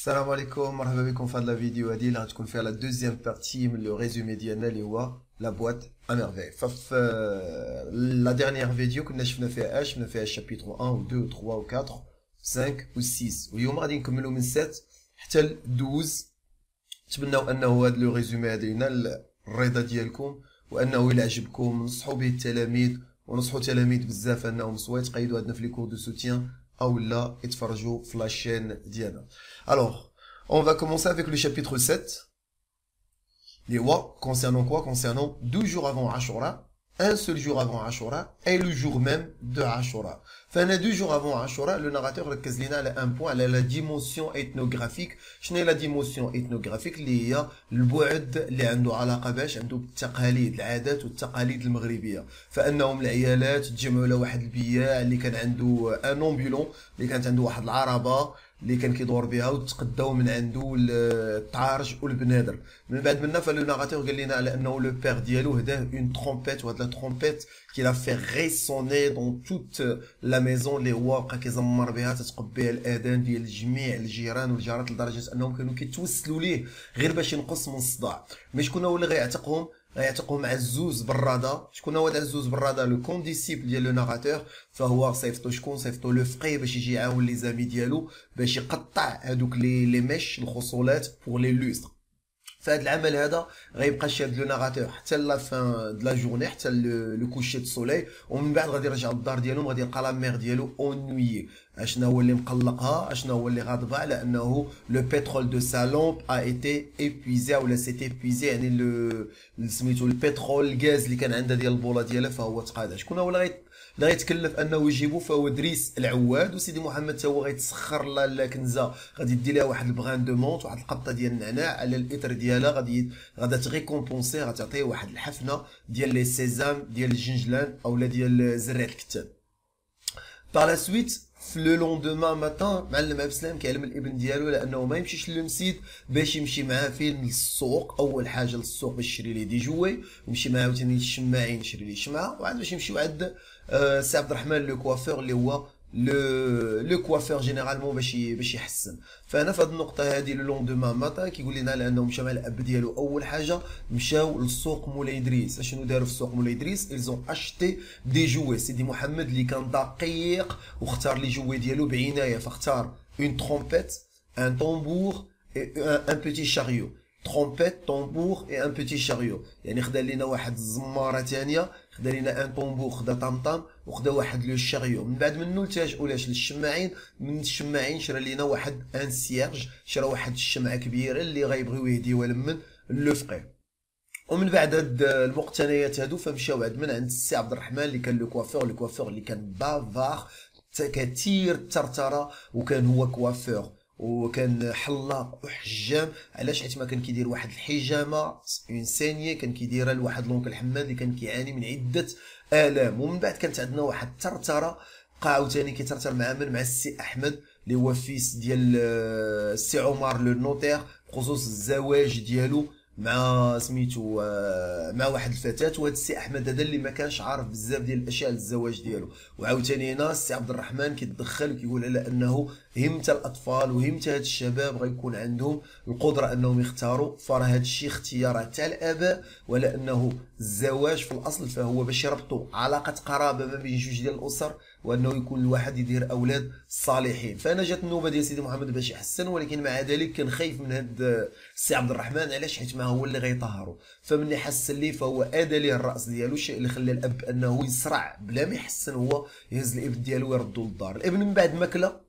السلام عليكم مرحبا بكم في هذه الفيديو هذه اللي غتكون فيها لا دوزيام بارتي من لو ريزومي ديالنا اللي هو لا بواط ا ميرفي. ففي لا ديرنيير فيديو كنا شفنا فيها الشابيتر 1 و 2 و 3 و 4 5 و 6 واليوم غادي نكملوا من 7 حتى ل 12. نتمنوا انه هذا لو ريزومي هذا ينال الرضا ديالكم وانه الى عجبكم نصحوا به التلاميذ ونصحوا التلاميذ بزاف انهم سواء يتقيدوا عندنا في لي كور دو سوتيان ou là يتفرجوا في la chaîne ديالنا. Alors, on va commencer avec le chapitre 7. Les wa concernant quoi? Concernant 2 jours avant Ashura, un seul jour avant Ashura et le jour même de Ashura. Enfin, 2 jours avant Ashura, le narrateur ركز لنا على un point على la dimension ethnographique. شنو هي la dimension ethnographique؟ اللي هي البعد اللي عنده علاقه باش عنده بالتقاليد، العادات والتقاليد المغربيه. فانهم العيالات تجمعوا على واحد البياع اللي كان عنده ان امبولون، اللي كانت عنده واحد العربه اللي كان كيدور بها وتقداو من عنده الطارج والبنادر. من بعد منا فلو ناراتور قال لنا على انه لو بير ديالو هداه اون ترومبيت، وهاد لا ترومبيت كي لا في ريسوني دون توت لا ميزون اللي هو بقى كيزمر بها تتقب بها الاذان ديال جميع الجيران والجارات لدرجه انهم كانوا كيتوسلوا ليه غير باش ينقص من الصداع. مي شكون هو اللي غيعتقهم عزوز براده؟ شكون هو عزوز براده؟ لو كونديسيبل ديال لو ناراتور. فهو صيفطو شكون؟ صيفطو لو فقيه باش يجي يعاون لي زامي ديالو باش يقطع هذوك لي ميش الخصولات بور لي لوستر. فهاد العمل هذا غيبقى شاد لو ناراتور حتى لا فان د لا جورني، حتى لو كوشي دو سوليي، ومن بعد غادي يرجع للدار ديالهم، غادي يلقى لا مير ديالو اونويي. اشنا هو اللي مقلقها؟ اشنا هو اللي غاضبها؟ على انه لو بترول دو سا لامب ا ايتي ايبويزي ولا سيتي ايبويزي، يعني سميتو البترول الغاز اللي كان عندها ديال البوله ديالها فهو تقادا. شكون هو اللي غيتكلف انه يجيبو؟ فهو دريس العواد. وسيدي محمد تا هو غيتسخر لا كنزه، غادي يدي لها واحد البغان دو مونت، واحد القبطه ديال النعناع على الاثر ديالها، غادا تريكومبونسي، غتعطيه واحد الحفنه ديال لي سيزام ديال الجنجلان اولا ديال زرع الكتان. باغ لا سويت في لو لوندومان ماتان معلم عبد السلام كيعلم الابن ديالو لانه ما يمشيش للمسيد باش يمشي معاه فين للسوق. اول حاجه للسوق باش يشري ليه دي جوي، يمشي معاه عاوتاني للشماعين يشري ليه شمعه، وعاد باش يمشيو عند سي عبد الرحمن لو كوافور اللي هو لو كوافور جينيرالمون باش يحسن. فانا في هذه النقطه هذه لو لوندومان ماتا كيقول لنا على انه مشى مع الاب ديالو. اول حاجه مشاو للسوق مولاي ادريس. اشنو داروا في السوق مولاي ادريس؟ ايزون اشتي دي جوي. سيدي محمد اللي كان دقيق واختار لي جوي ديالو بعنايه، فاختار اون ترومبيت، ان طومبور ان بيتي شاريو. ترومبيت، طومبور اي ان بيتي شاريو، يعني خدا لينا واحد الزماره ثانيه، خدا لينا ان طومبور، خدا طمطم، وخدا واحد لو شاريو. من بعد منو التاجئوا لاش للشماعين، من الشماعين شرا لينا واحد ان سيرج، شرا واحد الشمعه كبيره اللي غيبغيو يهديوها لمن لو فقيه. ومن بعد هاد المقتنيات هادو فمشاو عند من عند السي عبد الرحمن اللي كان لو كوافور اللي كان بافار كثير الترتره، وكان هو كوافور وكان حلاق وحجام. علاش؟ حيت ما كان كيدير واحد الحجامه اون سينيي كان كيديرها لواحد لونكل حماد اللي كان كيعاني من عده الام. ومن بعد كانت عندنا واحد الترتره بقى عاوتاني كيترتر مع من؟ مع السي احمد اللي هو فيس ديال السي عمر لو نوتير بخصوص الزواج ديالو مع سميتو مع واحد الفتاه. وهذا السي احمد هذا اللي ما كانش عارف بزاف ديال الاشياء على الزواج ديالو. وعاوتاني هنا السي عبد الرحمن كيتدخل وكيقول على انه همت الاطفال وهمت هاد الشباب غيكون عندهم القدره انهم يختاروا، فراه هاد الشيء اختيارات تاع الاباء، ولا انه الزواج في الاصل فهو باش يربطوا علاقه قرابه ما بين جوج ديال الاسر، وانه يكون الواحد يدير اولاد صالحين. فانا جات النوبه ديال سيدي محمد باش يحسن، ولكن مع ذلك كان خايف من هاد السي عبد الرحمن. علاش؟ حيت ما هو اللي غيطهرو. فمني حسن ليه فهو ادى ليه الراس ديالو، الشيء اللي خلى الاب انه يسرع بلا ما يحسن هو يهز الابن ديالو ويردو للدار. الابن من بعد ماكله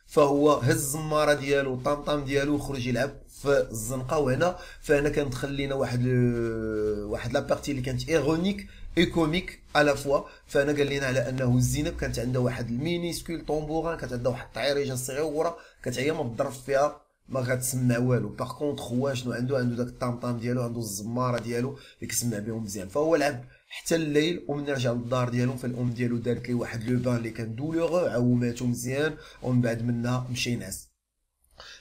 فهو هز الزماره ديالو الطمطم ديالو وخرج يلعب في الزنقه. وهنا فانا كندخل لينا واحد لابارتي اللي كانت ايرونيك اي كوميك على فوا. فانا قال لنا على انه زينب كانت عندها واحد المينيسكول طومبوران، كانت عندها واحد الطعيريجه صغيره، كانت هي ما تضرب فيها ما غتسمع والو. باغ كونطخ هو شنو عنده داك الطمطم ديالو، عنده الزماره ديالو اللي كيسمع بهم مزيان. فهو لعب حتى الليل ومن رجع للدار ديالهم فالام ديالو دارت ليه واحد لو بان اللي كان دولوغو، عوماتو مزيان، ومن بعد منها مشى ينعس.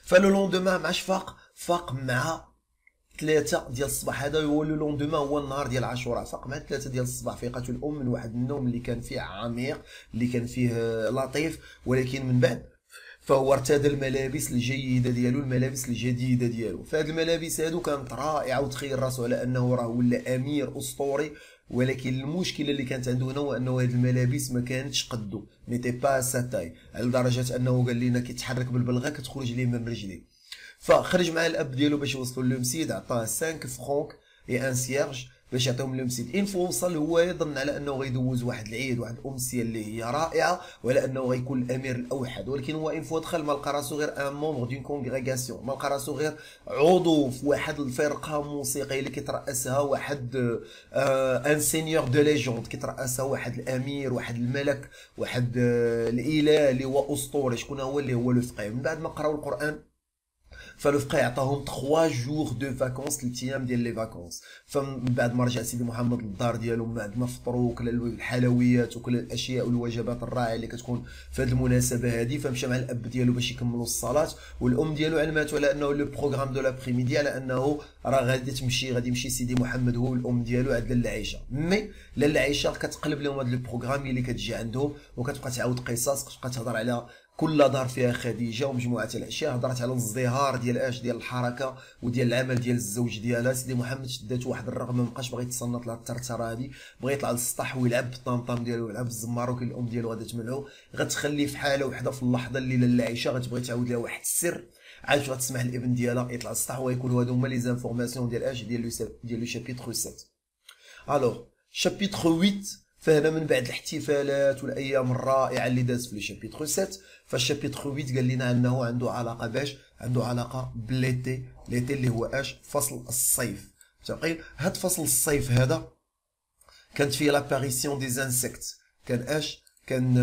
فلو لوندومان معاش فاق مع 3 ديال الصباح. هذا هو لو لوندومان، هو النهار ديال عاشوراء. فاق مع 3 ديال الصباح فيقاتو الام من واحد النوم اللي كان فيه عميق، اللي كان فيه لطيف. ولكن من بعد فهو ارتدى الملابس الجيده ديالو، الملابس الجديده ديالو. فهاد الملابس هادو كانت رائعه، وتخيل راسو على انه راه ولا امير اسطوري. ولكن المشكله اللي كانت عنده هنا هو انه هاد الملابس ما كانتش قدو، نيتي با ساتاي، على درجه انه قال لنا كيتحرك بالبلغه كتخرج ليه من رجليه. فخرج مع الاب ديالو باش يوصلوا للمسيد، عطاه 5 فرونك اي ان سيرج باش يعطيهم للمسيد. ان فوصل هو يظن على انه غيدوز واحد العيد، واحد الامسيه اللي هي رائعه، ولا انه غيكون الامير الاوحد. ولكن هو ان فوا دخل ما لقى راسو غير ان مونبر دون كونغريغاسيون، ما لقى راسو غير عضو في واحد الفرقه موسيقيه اللي كيترأسها واحد ان سينيور دو ليجوند، كيترأسها واحد الامير، واحد الملك، واحد الاله اللي هو اسطوري. شكون هو؟ اللي هو لو فقيه. من بعد ما قراو القران، فالفقيه عطاهم 3 جور دو فاكونس، 3 ايام ديال لي فاكونس. فمن بعد ما رجع سيدي محمد للدار ديالو، من بعد ما فطروا وكل الحلويات وكل الاشياء والوجبات الرائعه اللي كتكون في هذه المناسبه هذه، فمشى مع الاب ديالو باش يكملوا الصلاه. والام ديالو علماتو على انه لو بروغرام دو لابريميدي، على انه راه غادي يمشي سيدي محمد هو والام ديالو عند لاله عائشه. مي لاله عائشه كتقلب لهم هذا لو بروغرام اللي كتجي عندهم، وكتبقى تعاود قصص، كتبقى تهضر على كل دار فيها خديجه ومجموعه الاشياء. هضرت على الازدهار ديال ديال الحركه وديال العمل ديال الزوج ديالها. سيدي محمد شداتو واحد الرغبه، مابقاش باغي يتصنت لها الترتره هادي، بغى يطلع للسطح ويلعب بالطنطام ديالو ويلعب بالزمار. وكاين الام ديالو غادا تمنعو، غتخليه في حاله وحده في اللحظه اللي لاله عائشه غتبغي تعاود لها واحد السر، عاد غتسمح الابن ديالها يطلع للسطح ويكونوا هادو هما لي زانفورماسيون ديال لو شابيتر 7. الوغ شابيتر 8، فهنا من بعد الاحتفالات والايام الرائعه اللي دازت في لو شابيتر 7، فالشابيتر 8 قال لنا انه عنده علاقه باش عنده علاقه بليتي. ليتي اللي هو فصل الصيف. تقيل هاد فصل الصيف هذا كانت فيه لاباريسيون دي زانسيكت، كان كان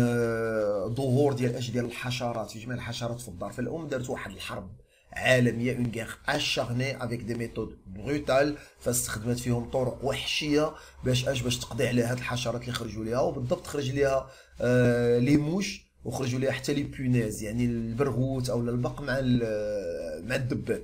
ظهور ديال الحشرات، في جميع الحشرات في الدار. فالام دارت واحد الحرب عالميه، اون غير اشارني افيك دي ميثود بروتال، فاستخدمت فيهم طرق وحشيه باش تقضي على هاد الحشرات اللي خرجوا ليها. وبالضبط خرج ليها لي موش، وخرجوا ليها حتى لي بونيز، يعني البرغوث او البق مع الدبان.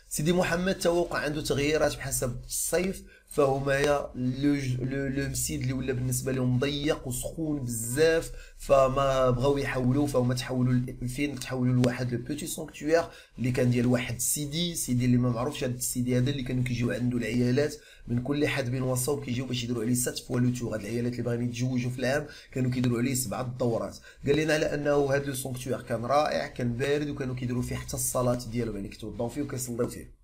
سيدي محمد توقع عنده تغييرات بحسب الصيف، فهما لو مسيد اللي ولا بالنسبه لهم ضيق وسخون بزاف، فما بغاو يحولوا، فهما تحولوا فين؟ تحولوا لواحد لو بوتي سونكتوير اللي كان ديال واحد سيدي اللي ما معروفش. هذا السيدي هذا اللي كانوا كيجيو عنده العيالات من كل حدب وصوب، كيجيو باش يديروا عليه 7 فوا لو تور. هاد العيالات اللي باغيين يتزوجوا في العام كانوا كيديروا عليه 7 دورات. قال لنا على انه هذا لو سونكتوير كان رائع، كان بارد، وكانوا كيديروا فيه حتى الصلاه ديالو، يعني كيتوضاو فيه وكيصليو فيه.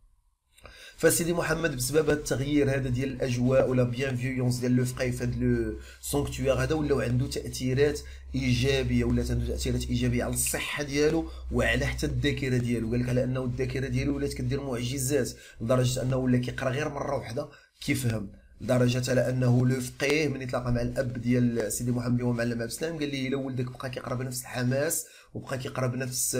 فسيدي محمد بسبب التغيير هذا ديال الاجواء ولا بيانفيونس ديال لو فقي في هذا لو سونكتوير هذا، ولاو عنده تاثيرات ايجابيه، ولات عنده تاثيرات ايجابيه على الصحه ديالو وعلى حتى الذاكره ديالو. قال لك على انه الذاكره ديالو ولات كدير معجزات، لدرجه انه ولا كيقرا غير مره واحده كيفهم، لدرجه على انه لو فقيه من يتلاقى مع الاب ديال سيدي محمد اللي هو معلم عبد السلام، قال لي الا ولدك بقى كيقرا بنفس الحماس وبقى كيقرا بنفس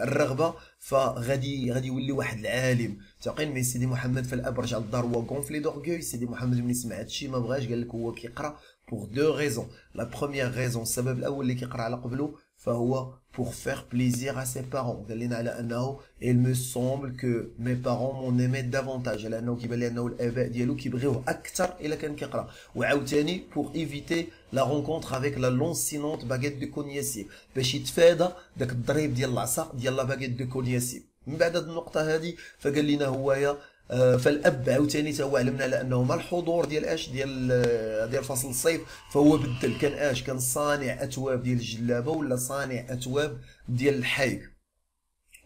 الرغبه، فغادي يولي واحد العالم. تقين مي سيدي محمد في الاب رجع للدار هو غونفلي دورغوي. سيدي محمد ملي سمع هادشي ما بغاش، قال لك هو كيقرا بوغ دو ريزون. لا بروميير ريزون، السبب الاول اللي كيقرا على قبله، فهو pour faire plaisir à ses parents. قال لنا على انه il me semble que mes parents m'ont aimé davantage، على انه كيبان لي انه الاباء ديالو كيبغيوه اكثر الا كان كيقرا. وعاوتاني pour éviter la rencontre avec la lancinante baguette de cognacier، باش يتفادى داك الضريب ديال العصا ديال لا باغيت دو كونياسي. من بعد هذه النقطه هذه فقال لنا هويا فالاب عاوتاني تا هو علمنا على انه مع الحضور ديال ديال فصل الصيف، فهو بدل. كان صانع اثواب ديال الجلابه ولا صانع اثواب ديال الحيك.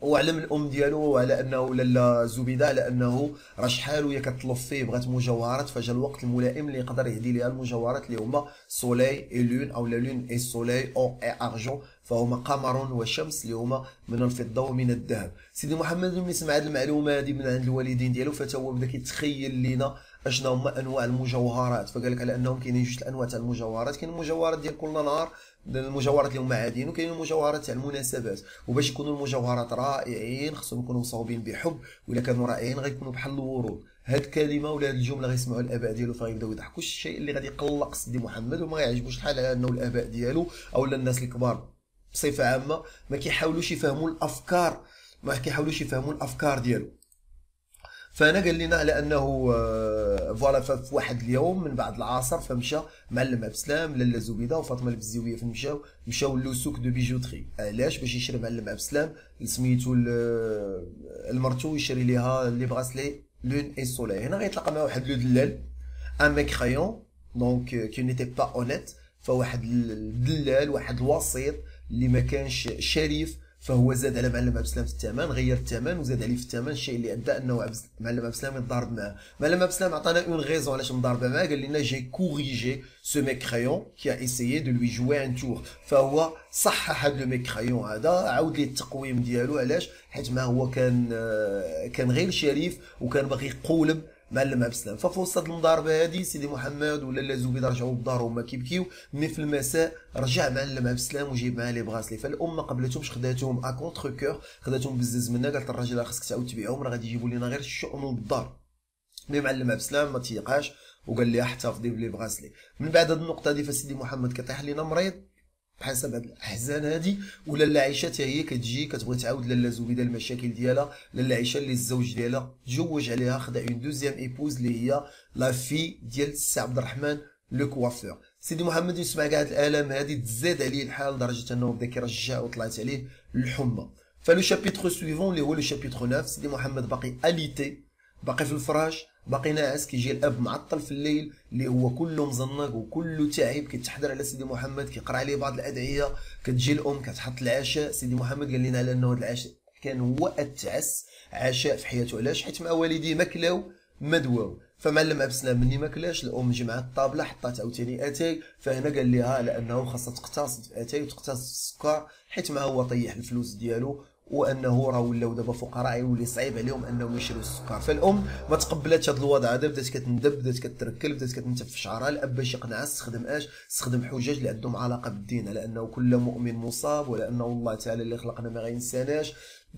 وعلم الام ديالو على انه لاله زبيده على انه راه شحال وهي كتطلب فيه بغات مجوهرات، فجا الوقت الملائم اللي يقدر يهدي ليها المجوهرات اللي هما سولي اي لون، او لا لون اي سولي او اي ارجون، فهما قمر وشمس اللي هما من الفضه ومن الذهب. سيدي محمد ملي سمع هذه المعلومه هذه من عند الوالدين ديالو، فتا هو بدا كيتخيل لينا اشنا هما انواع المجوهرات. فقال لك على انهم كاينين جوج الانواع تاع المجوهرات، كاين المجوهرات ديال كل نهار، المجوهرات اللي هما عاديين، وكاين المجوهرات تاع المناسبات. وباش يكونوا المجوهرات رائعين خصهم يكونوا مصاوبين بحب، ولا كانوا رائعين غيكونوا بحال الورود. هاد الكلمه ولا هاد الجمله غيسمعوا الاباء ديالو فغيبداو يضحكوا. الشيء اللي غادي يقلق سيدي محمد وما يعجبوش الحال على انه الاباء ديالو او الناس الكبار بصفه عامه ما كيحاولوش يفهموا الافكار ديالو. فانا قال لنا على انه فوالا في واحد اليوم من بعد العصر فمشى معلم عبد السلام لاله زبيده وفاطمه البزيويه فين مشاو للسوق دو بيجوتري. علاش؟ باش يشري معلم عبد السلام سميتو المرتو يشري ليها لي براسلي لون اي سولاي. هنا غيتلاقى مع واحد لو دلال ان ميك خايون دونك كي نيتي با اونيت. فواحد الدلال واحد الوسيط اللي ما كانش شريف، فهو زاد على معلم عبد السلام في الثمن، غير الثمن وزاد عليه في الثمن، الشيء اللي ادى انه معلم عبد السلام يتضارب معاه. معلم عبد السلام عطانا اون غيزون علاش مضاربه معاه، قال لنا جي كوريجي سو ميك كرايون كي ا ايسيي دو لوي جوي ان تور. فهو صحح هذا لو ميك كرايون هذا، عاود ليه التقويم ديالو. علاش؟ حيت ما هو كان غير شريف وكان باغي يقولب معلم عبد السلام. ففي وسط المضاربه هذه سيدي محمد ولا لا زبيده رجعوا لدارهم هما كيبكيو. مي في المساء رجع معلم عبد السلام وجيب معاه لي بغاسلي. فالام ما قبلتهمش، خداتهم ا كونتر كور، خداتهم بزز منها، قالت الراجل خاصك تعاود تبيعهم راه غادي يجيبوا لنا غير الشؤم للدار. مي معلم عبد السلام ما تيقاش وقال لي احتفظي بلي بغاسلي. من بعد هذه النقطه هذه فسيدي محمد كطيح لينا مريض بحسب هاد الاحزان هادي. ولاله عائشه حتى هي كتجي كتبغي تعاود لاله زبيده المشاكل ديالها. لاله عائشه اللي الزوج ديالها تزوج عليها، خدا اون دوزيام ايبوز اللي هي لا في ديال السي عبد الرحمن لو كوافور. سيدي محمد يسمع كاع هاد الالام هادي تزاد عليه الحال لدرجه انه بدا كيرجع وطلعت عليه الحمى. فلو شابيتر سويفون اللي هو لو شابيتر 9 سيدي محمد باقي اليتي، باقي في الفراش، باقي ناعس. كيجي الاب معطل في الليل اللي هو كله مزنق وكله تعب، كيتحضر على سيدي محمد، كيقرا عليه بعض الادعيه. كتجي الام كتحط العشاء. سيدي محمد قال لنا على انه هذا العشاء كان هو اتعس عشاء في حياته. علاش؟ حيت مع والديه ما كلاو ما دواو. فمعلم عبد السلام مني ما كلاش، الام جمعت الطابله حطات عاوتاني اتاي. فهنا قال لها على انه خاصها تقتصد في اتاي وتقتصد في السكر، حيت ما هو طيح الفلوس ديالو وانه راه ولاو دابا فقراء يولي صعيب عليهم انهم يشريو السكر. فالام ما تقبلتش هذا الوضع هذا، بدات كتندب، بدات كتركل، بدات كتنتف في شعرها. الاب باش يقنعها استخدم حجج اللي عندهم علاقه بالدين، على انه كل مؤمن مصاب، ولا انه الله تعالى اللي خلقنا ما غينساناش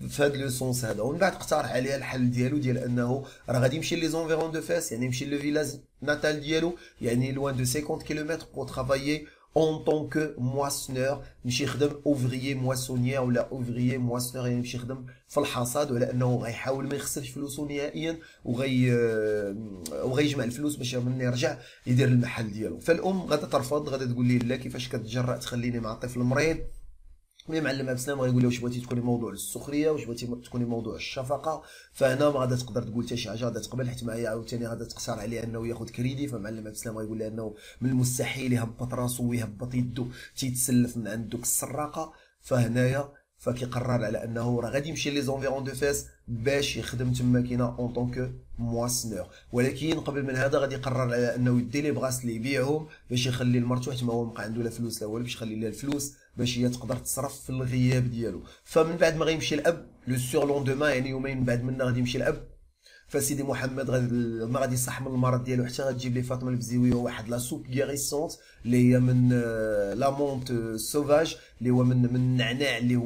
في هذا لو سونس هذا. ومن بعد اقترح عليها الحل ديالو ديال انه راه غادي يمشي لي زونفيرون دو فاس، يعني يمشي لو فيلاج ناتال ديالو، يعني لوان دو 50 كيلومتر بور ترافايي en tant que moissonneur. يمشي يخدم اوفريي مواسونيير ولا اوفريي مواسونير، يعني يمشي يخدم في الحصاد، ولا انه غيحاول ما يخسرش فلوسه نهائيا وغيجمع الفلوس باش من يرجع يدير المحل ديالو. فالام غادا ترفض، غادا تقول لي لا كيفاش كتجرأ تخليني مع الطفل المريض. مي معلم عبد السلام غيقول له واش بغيتي تكوني موضوع السخريه، واش بغيتي تكوني موضوع الشفقه. فهنا ما غادا تقدر تقول حتى شي حاجه، غادا تقبل، حيت معايا عاوتاني غادا تقترح عليه انه ياخذ كريدي. فمعلم عبد السلام غيقول له انه من المستحيل يهبط راسو ويهبط يدو تيتسلف من عند دوك السراقه. فهنايا فكيقرر على انه راه غادي يمشي لي زونفيرون دو فاس باش يخدم تما كاينه اون طونك مواسنور. ولكن قبل من هذا غادي يقرر على انه يدي لي بغاس اللي يبيعهم باش يخلي لمرتو، حيت ما هو بقى عنده لا فلوس لا والو، باش يخلي لها الفلوس باش هي تقدر تصرف في الغياب ديالو. فمن بعد ما غيمشي الاب لو سور لوندومان، يعني يومين من بعد منا غادي يمشي الاب. فسيدي محمد ما غادي يصح من المرض ديالو حتى غتجيب لي فاطمه البزيويه واحد لا سوب غيريسونت اللي هي من لا مونت سوفاج، اللي هو من النعناع اللي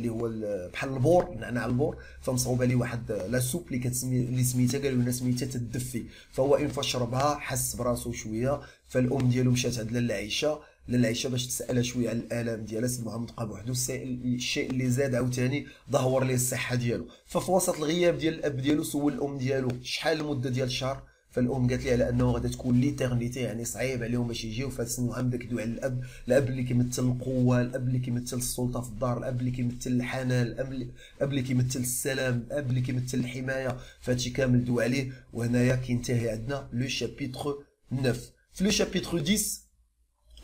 هو بحال البور، نعناع البور. فمصوبه لي واحد لا سوب اللي كتسمي اللي سميتها قالوا لنا سميتها تدفي. فهو اين فاش شربها حس براسو شويه. فالام ديالو مشات عند لاله عائشه، لاله عائشه باش تسالها شويه على الالام ديالها. سيدي محمد قال بوحدو الشيء اللي زاد عاوتاني دهور ليه الصحه ديالو. ففي وسط الغياب ديال الاب ديالو سول الام ديالو شحال المده ديال الشهر. فالام قالت لي على انه غادي تكون ليترنيتي، يعني صعيب عليهم باش يجيو. فسيدي محمد كيدوي على الاب اللي كيمثل القوه، الاب اللي كيمثل السلطه في الدار، الاب اللي كيمثل الحنان، الاب اللي كيمثل السلام، الاب اللي كيمثل الحمايه. فهادشي كامل دو عليه. وهنايا كينتهي عندنا لو شابيتر 9. في لو شابيتر 10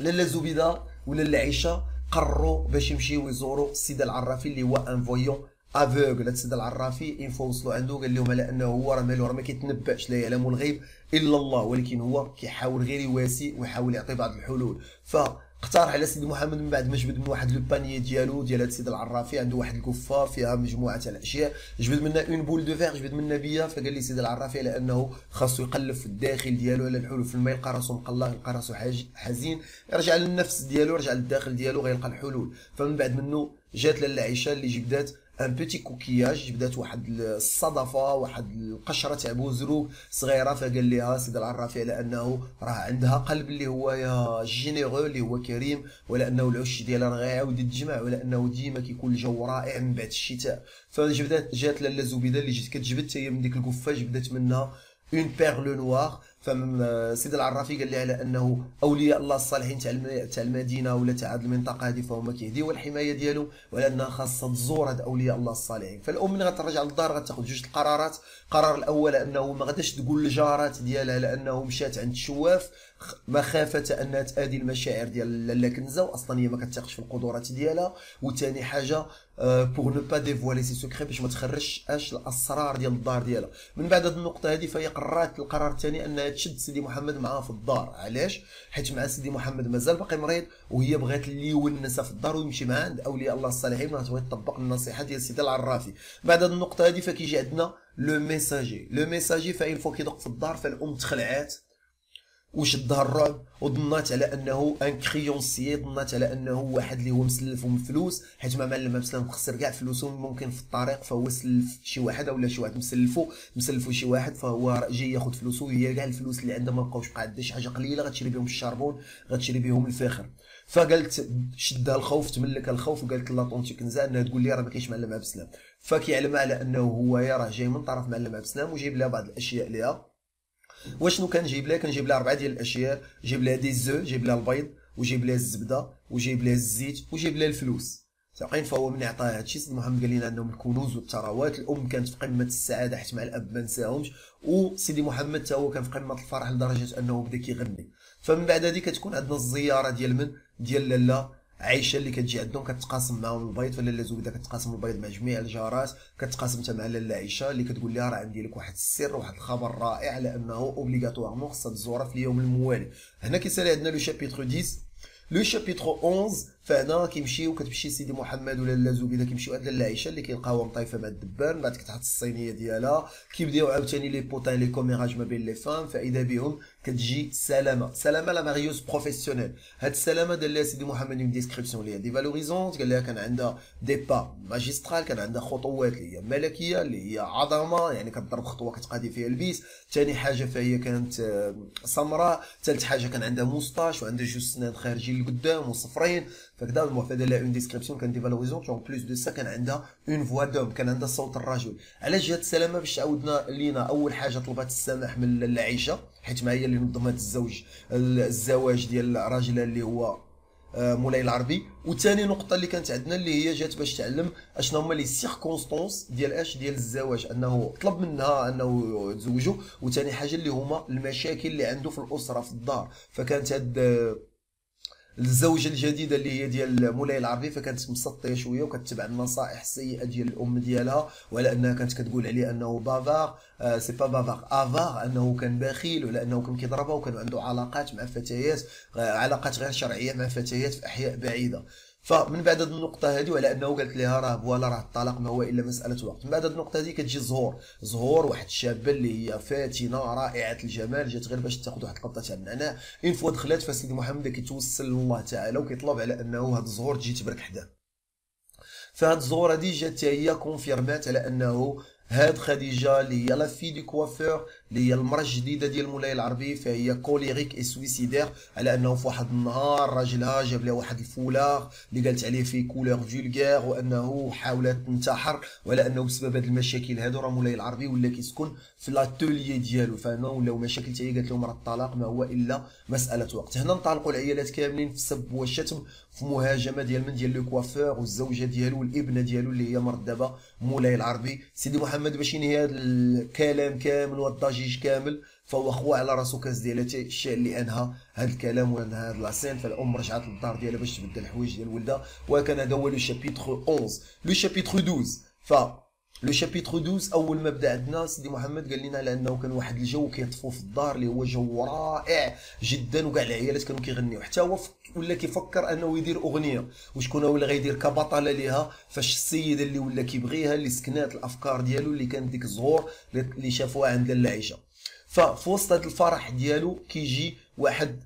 لاله زبيده ولاله عائشه قرروا باش يمشيو يزوروا السيد العرافي اللي هو ان فويون افوغل. السيد العرافي ان وصلوا عنده قال لهم على انه هو راه مالو، راه ما كيتنباش، لا يعلم الغيب الا الله، ولكن هو كيحاول غير يواسي ويحاول يعطي بعض الحلول. فاقترح على سيدي محمد من بعد ما جبد من واحد لو بانيي ديالو ديال هاد السيد العرافي، عنده واحد الكفه فيها مجموعه تاع الاشياء، جبد منها اون بول دو فيغ، جبد منها بيه. فقال لي سيدي العرافي على انه خاصو يقلب في الداخل ديالو على الحلول. في الماء يلقى راسو مقلق، يلقى راسو حزين، يرجع للنفس ديالو، يرجع للداخل ديالو غيلقى الحلول. فمن بعد منه جات لاله عائشه اللي جبدات ان بوتي كوكياج، جبدات واحد الصدفه، واحد القشره تاع بوزروك صغيره، فقال لها سيدي العرافي على انه راه عندها قلب اللي هو يا جينيرو اللي هو كريم، ولا انه العش ديالها راه غيعاود يتجمع، ولا انه ديما كيكون الجو رائع من بعد الشتاء. فجبدات جات لاله زبيده اللي جات كتجبد حتى هي من ديك القفه، جبدات منها اون بيرل نوار. فسيد العرافي قال لي على انه اولياء الله الصالحين تاع المدينه ولا تاع هذه المنطقه هذه فهم كيهديو الحمايه ديالهم، ولا انها خاصه تزور هاد اولياء الله الصالحين. فالام ملي غترجع للدار غتاخذ جوج القرارات. القرار الاول انه ما غاداش تقول للجارات ديالها لانه مشات عند الشواف مخافه انها تادي المشاعر ديال لاله كنزه، واصلا هي ما كتثقش في القدرات ديالها. وثاني حاجه بور نو با ديفوالي سي سوكري، باش ما تخرجش الاسرار ديال الدار ديالها. من بعد هذه النقطه هذه فهي قررت القرار الثاني انها تشد سيدي محمد معاها في الدار. علاش؟ حيت مع سيدي محمد مازال باقي مريض، وهي بغات اللي يونسها في الدار ويمشي معاه عند اولياء الله الصالحين، وتبغي تطبق النصيحه ديال سيدي العرافي. بعد هذه النقطه هذه فكيجي عندنا لو ميساجي. لو ميساجي فاين فوا كيدق في الدار، فالام تخلعات وشدها الرعب، وظنات على انه ان كريونسي، ظنات على انه واحد اللي هو مسلف ومفلوس، حيت ما معلمها مسلم خسر كاع فلوسه ممكن في الطريق، فهو سلف شي واحد ولا شي واحد مسلفو شي واحد، فهو جاي ياخذ فلوسه، وهي كاع الفلوس اللي عندها ما بقاوش، بقى عندها شي حاجه قليله غتشري بهم الشربون، غتشري بهم الفاخر. فقالت شدها الخوف، تملك الخوف، وقالت لا طونتي كنزه انها تقول لي راه ما كاينش معلم عبد السلام. فكيعلم على انه هو راه جاي من طرف معلم عبد السلام، وجايب لها بعض الاشياء ليها. واشنو كنجيب لها؟ كنجيب لها 4 ديال الاشياء، جيب لها دي زو، جيب لها البيض، وجيب لها الزبده، وجيب لها الزيت، وجيب لها الفلوس. ساقين. فهو من عطاها هادشي سيدي محمد قال لنا انهم الكنوز والثروات. الام كانت في قمه السعاده حيت مع الاب ما نساهمش، وسيدي محمد حتى هو كان في قمه الفرح لدرجه انه بدا كيغني. فمن بعد هذه كتكون عندنا الزياره ديال من؟ ديال لاله عايشه اللي كتجي عندهم كتقاسم معاهم البيض. فلاله زبيده كتقاسم البيض مع جميع الجارات، كتقاسم حتى مع لاله عايشه اللي كتقول لها راه عندي لك واحد السر، واحد الخبر رائع على انه اوبليغاتوارمون خصها تزورها في اليوم الموالي. هنا كيسالي عندنا لو شابيتر 10. لو شابيتر 11 فهنا كيمشيو، كتمشي سيدي محمد ولا لاله زبيده كيمشيو عند لاله عائشه اللي كيلقاوها مطيفه مع الدبان، بعد كتحط الصينيه ديالها، كيبداو عاوتاني لي بوتان لي كوميراج ما بين لي فام. فاذا بهم كتجي سلامه لا ماريوز بروفيسيونيل. هاد السلامه دار لها سيدي محمد اون ديسكريبسيون اللي هي دي فالوريزونت، قال لها كان عندها دي با ماجسترال، كان عندها خطوات اللي هي ملكيه اللي هي عظمه، يعني كتضرب خطوه كتقادي فيها البيس. ثاني حاجه فهي كانت سمراء. ثالث حاجه كان عندها موسطاش، وعندها جوج سنان خارجين لقدام وصفرين. فكذا المفروض لها اون ديسكريبسيون كان دي فالوريزونت. اون بليس دو سا كان عندها اون فوا دوم، كان عندها صوت الرجل. علاش جات السلامه؟ باش عاودنا لينا اول حاجه طلبات السماح من العيشه، حيت ما هي اللي نظمت الزواج ديال راجلها اللي هو مولاي العربي. وثاني نقطه اللي كانت عندنا اللي هي جات باش تعلم اشنو هما لي سيركونستونس ديال الزواج، انه طلب منها انه يتزوجوا. وثاني حاجه اللي هما المشاكل اللي عنده في الاسره في الدار. فكانت هاد الزوجه الجديده اللي هي ديال مولاي العربي فكانت مسطيه شويه وكتبع النصائح السيئه ديال الام ديالها، ولا انها كانت كتقول عليه انه بافار، سي با بافار افار، انه كان بخيل، ولا انه كان كيضربها، وكان عنده علاقات مع فتيات، علاقات غير شرعيه مع فتيات في احياء بعيده. فمن بعد هذه النقطة هذه، وعلى أنه قالت لها راه فوالا راه الطلاق ما هو إلا مسألة وقت. من بعد هذه النقطة هذه كتجي زهور واحد الشابة اللي هي فاتنة رائعة الجمال، جات غير باش تاخذ واحد القبضة تاع النعناع. اون فوا دخلت فسيدي محمد كيتوسل لله تعالى وكيطلب على أنه هاد الزهور تجي تبرك حداه. فهاد الزهور هادي جات هي كونفيرمات على أنه هاد خديجه اللي هي لا في دي كوافور اللي هي المراه الجديده ديال مولاي العربي، فهي كوليريك اي سويسيدير، على انه في واحد النهار راجلها جاب لها واحد الفولاغ اللي قالت عليه فيه كولور فولغير، وانه حاولت تنتحر، ولا انه بسبب هاد المشاكل هادو راه مولاي العربي ولا كيسكن في لاتوليي ديالو. فهنا ولاو مشاكل حتى هي قالت لهم راه الطلاق ما هو الا مساله وقت. هنا انطلقوا العيالات كاملين في السب والشتم، في مهاجمه ديال لو كوافور والزوجه ديالو والابنه ديالو اللي هي مرت دابا مولاي العربي. سيدي محمد باش ينهي هذا الكلام كامل والضجيج كامل، فهو خوا على راسو كاس ديال الشيء اللي انهى هذا الكلام وانهى هذا لاسين. فالام رجعت للدار ديالها باش تبدل الحوايج ديال ولدها. وكان هذا هو لو شابيتر 11. لو شابيتر 12 لو شابيتر 12 اول ما بدا عندنا سيدي محمد قال لنا على انه كان واحد الجو كيطفو في الدار اللي هو جو رائع جدا، وكاع العيالات كانوا كيغنيو، حتى هو ولا كيفكر انه يدير اغنيه، وشكون هو اللي غيدير كبطله ليها. فاش السيده اللي ولا كيبغيها اللي سكنات الافكار ديالو اللي كانت ديك الزهور اللي شافوها عند لاله عائشه. ففي وسط هذا الفرح ديالو كيجي واحد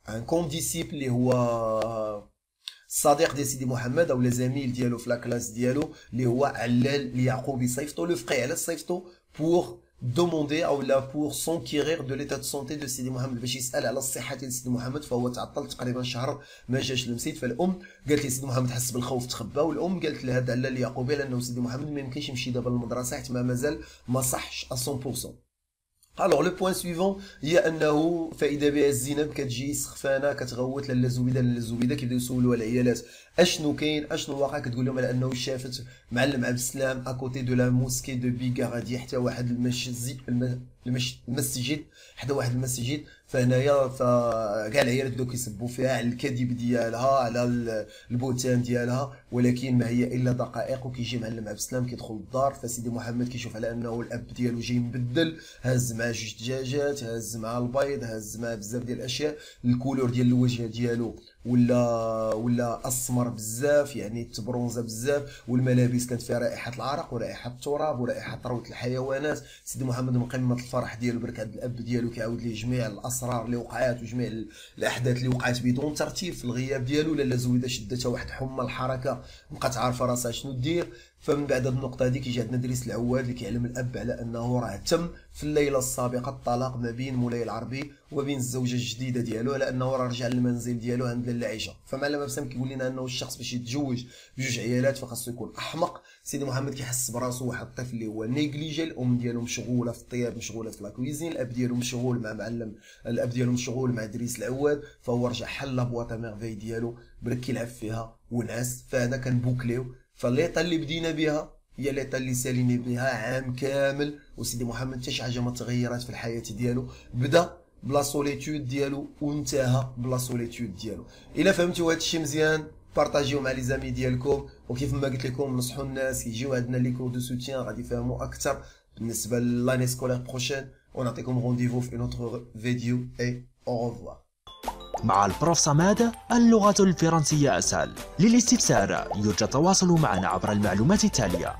ان كونديسيبل اللي هو الصديق ديال سيدي محمد او زميل ديالو في لاكلاس ديالو اللي هو علال اليعقوبي صيفطو لو فقي على صيفطو بور دوموندي او لا بور سونكيغير دو ليتا دو سونتي دو سيدي محمد، باش يسال على الصحه ديال سيدي محمد. فهو تعطل تقريبا شهر ما جاش لمسيد. فالام قالت لي سيدي محمد حس بالخوف تخبى، والام قالت لهذا علال اليعقوبي لانه سيدي محمد ما يمكنش يمشي دابا للمدرسه حيت مازال ما صحش 100%. الوغ لو بوين سويفون هي انه فاذا بها الزينب كتجي سخفانه كتغوت لاله زبيده لاله زبيده، كيبداو يسولوا العيالات اشنو كاين اشنو واقع، كتقول لهم على انه شافت معلم عبد السلام اكوتي دو لا موسكي دو بيغا غادي حتى واحد المسجد حدا واحد المسجد. فهنايا فكاع العيالات بداو كيسبوا فيها على الكذب ديالها على البهتان ديالها، ولكن ما هي الا دقائق وكيجي معلم عبد السلام كيدخل للدار. فسيدي محمد كيشوف على انه الاب ديالو جاي مبدل، هز معاه جوج دجاجات، هز معاه البيض، هز معاه بزاف ديال الاشياء. الكولور ديال الوجه ديالو ولا اسمر بزاف، يعني تبرونزا بزاف، والملابس كانت فيها رائحه العرق ورائحه التراب ورائحه ثروه الحيوانات. سيدي محمد من قمه الفرح ديالو برك عند الاب ديالو كيعاود ليه جميع الاسرار اللي وقعات وجميع الاحداث اللي وقعت بدون ترتيب في الغياب ديالو. لاله زويده شدتها واحد حمى الحركه بقات عارفه راسها شنو دير. فمن بعد هذه النقطه هذه كيجي عندنا دريس العواد اللي كيعلم الاب على انه راه تم في الليله السابقه الطلاق ما بين مولاي العربي وبين الزوجه الجديده ديالو، على انه راه رجع للمنزل ديالو عند لاله عائشه. فمعلم ابسام كيقول لنا انه الشخص باش يتزوج بجوج عيالات فخاصو يكون احمق. سيدي محمد كيحس براسو واحد الطفل اللي هو نيجليجي، الام ديالو مشغوله في الطياب مشغوله في لاكويزين، الاب ديالو مشغول مع معلم، الاب ديالو مشغول مع دريس العواد. فهو رجع حل لابواط ميرفي ديالو برك كيلعب فيها ونعس. فهنا كنبوكليو. فالليطه اللي بدينا بها هي ليطه اللي ساليني بها عام كامل، وسيدي محمد حتى شي حاجه ما تغيرات في الحياه ديالو. بدا بلا سوليتود ديالو وانتهى بلا سوليتود ديالو. الا فهمتوا هذا الشيء مزيان بارطاجيو مع لي زامي ديالكم، وكيف ما قلت لكم نصحوا الناس يجيو عندنا لي كور دو سوتيان غادي يفهموا اكثر بالنسبه لاني سكولير بروشين. ونعطيكم رونديفو في نوتر فيديو اي او ريفوار. مع البروف صماد اللغة الفرنسية أسهل. للاستفسار يرجى التواصل معنا عبر المعلومات التالية.